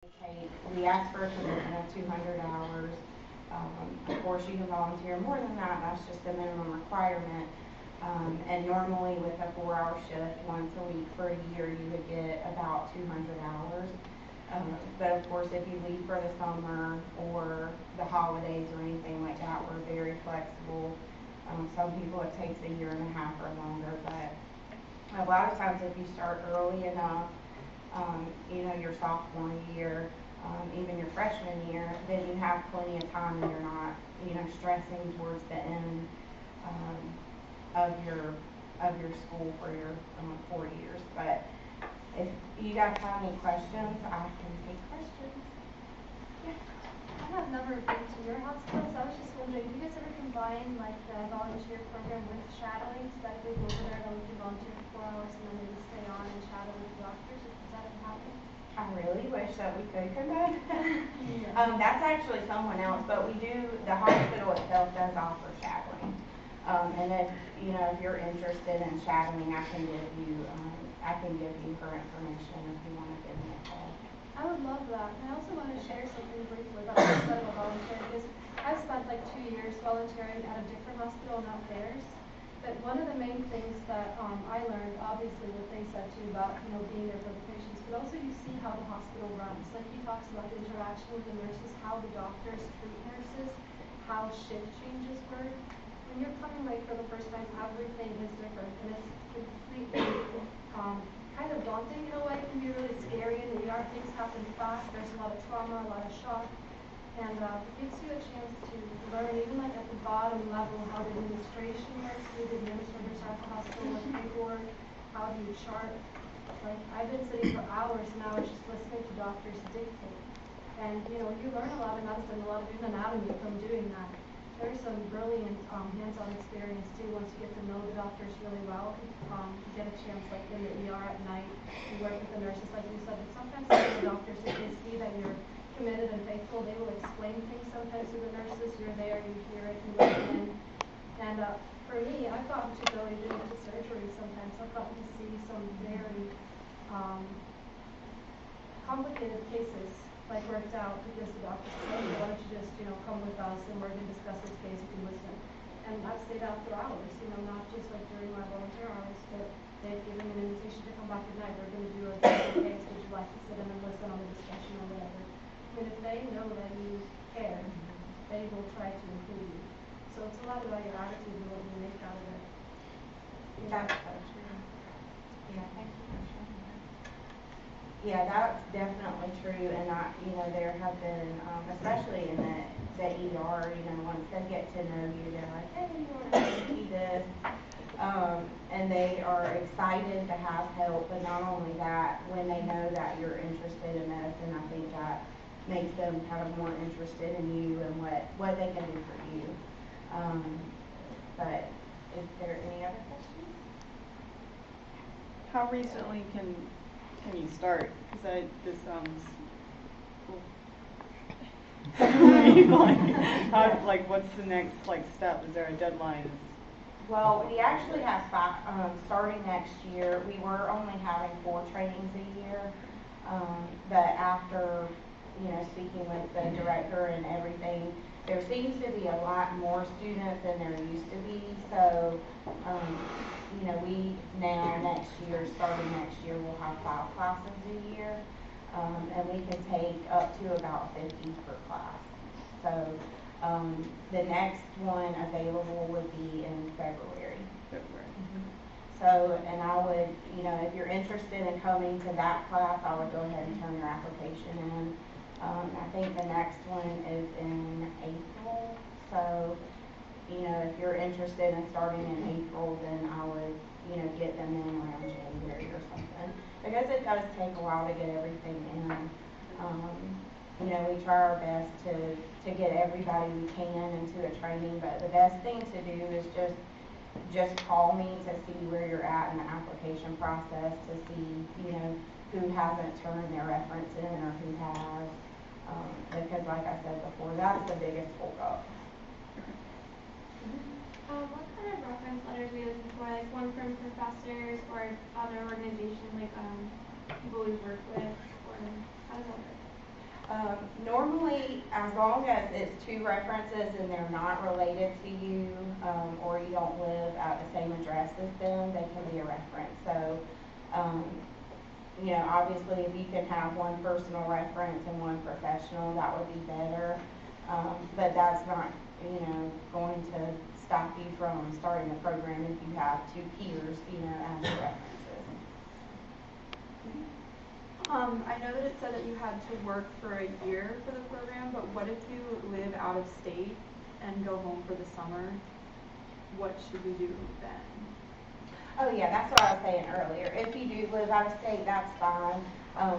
We ask for a commitment of 200 hours. Of course, you can volunteer more than that. That's just the minimum requirement. And normally with a 4-hour shift once a week for a year, you would get about 200 hours. But of course, if you leave for the summer or the holidays or anything like that, we're very flexible. Some people it takes a year and a half or longer, but a lot of times if you start early enough, your sophomore year, even your freshman year, then you have plenty of time and you're not, stressing towards the end of your school for your 4 years. But if you guys have any questions, I can take questions. Yeah. I have never been to your hospital, so I was just wondering, do you guys ever combine like the volunteer program with shadowing? So that if we go over there, then we can volunteer for 4 hours and then maybe stay on and shadow with the doctors? Does that ever happen? I really wish that we could combine. Yeah. That's actually someone else, but the hospital itself does offer shadowing. And if you're interested in shadowing, I can give you her information if you want to give me a call. I would love that. And I also want to share something briefly about the instead of a volunteer, because I've spent like 2 years volunteering at a different hospital, not theirs. But one of the main things that I learned, obviously what they said too about being there for the patients, but also you see how the hospital runs. Like he talks about the interaction with the nurses, how the doctors treat nurses, how shift changes work. When you're coming late for the first time, everything is different, and it's completely kind of daunting in a way. It can be really scary in the ER. Things happen fast. There's a lot of trauma, a lot of shock. And it gives you a chance to learn, even like at the bottom level, how the administration works, who the administrators are at the hospital, with paperwork, how do you chart. Like, I've been sitting for hours now just listening to doctors dictate. And, you learn a lot of medicine, a lot of even anatomy from doing that. There's some brilliant hands-on experience, too, once you get to know the doctors really well. You get a chance, like, in the ER at night, you work with the nurses, like you said. But sometimes the doctors, if they see that you're committed and faithful, they will explain things sometimes to the nurses. You're there, you hear it, you listen in. And for me, I've gotten to go even into surgery sometimes. I've gotten to see some very complicated cases like worked out because the doctor said, why don't you just, come with us and we're going to discuss this case if you listen. And I've stayed out for hours, not just like during my volunteer hours, but they've given me an invitation to come back at night. We're going to do a case, would you like to sit in and listen on the discussion or whatever. I mean, if they know that you care, they will try to include you. So it's a lot about your attitude and what you make out of it. That's so true. Yeah, thank you for sharing that. Yeah, that's definitely true, and there have been, especially in the ER, once they get to know you, they're like, hey, you want to see this, and they are excited to have help. But not only that, when they know that you're interested in medicine, I think that makes them kind of more interested in you and what they can do for you. But is there any other questions? How recently can you start? Because this sounds cool. What's the next step? Is there a deadline? Well, we actually have 5 starting next year. We were only having 4 trainings a year, but after speaking with the director and everything, there seems to be a lot more students than there used to be. So, we now starting next year, we'll have 5 classes a year, and we can take up to about 50 per class. So, the next one available would be in February. Mm-hmm. So, and I would, if you're interested in coming to that class, I would go ahead and turn your application in. I think the next one is in April. So, if you're interested in starting in April, then I would, get them in around January or something. Because it does take a while to get everything in. We try our best to get everybody we can into a training, but the best thing to do is just call me to see where you're at in the application process, to see, who hasn't turned their reference in or who has. Because like I said before, that's the biggest holdup. What kind of reference letters are you looking for? Like one from professors or other organizations, like people we've worked with, or how does that work? Normally, as long as it's two references and they're not related to you, or you don't live at the same address as them, they can be a reference. So, you know, obviously if you could have one personal reference and one professional, that would be better. But that's not, you know, going to stop you from starting the program if you have two peers, you know, as your references. I know that it said that you had to work for a year for the program, but what if you live out of state and go home for the summer? What should we do then? Oh yeah, that's what I was saying earlier. If you do live out of state, that's fine.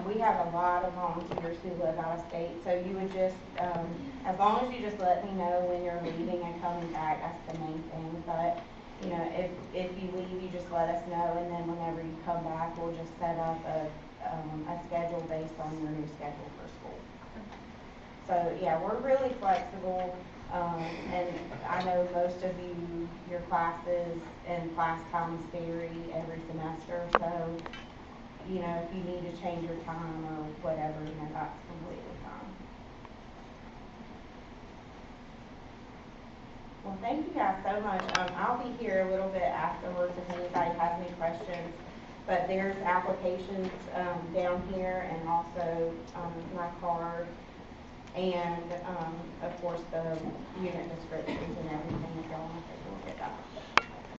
We have a lot of volunteers who live out of state, so you would just, as long as you just let me know when you're leaving and coming back, that's the main thing. But, you know, if you leave, you just let us know, and then whenever you come back, we'll just set up a schedule based on your new schedule for school. So yeah, we're really flexible, and I know most of you, your classes and class times vary every semester, so, you know, if you need to change your time or whatever, you know, that's completely fine. Well, thank you guys so much. I'll be here a little bit afterwards if anybody has any questions. But there's applications down here, and also my card, and of course the unit descriptions and everything if y'all want to take a look at that.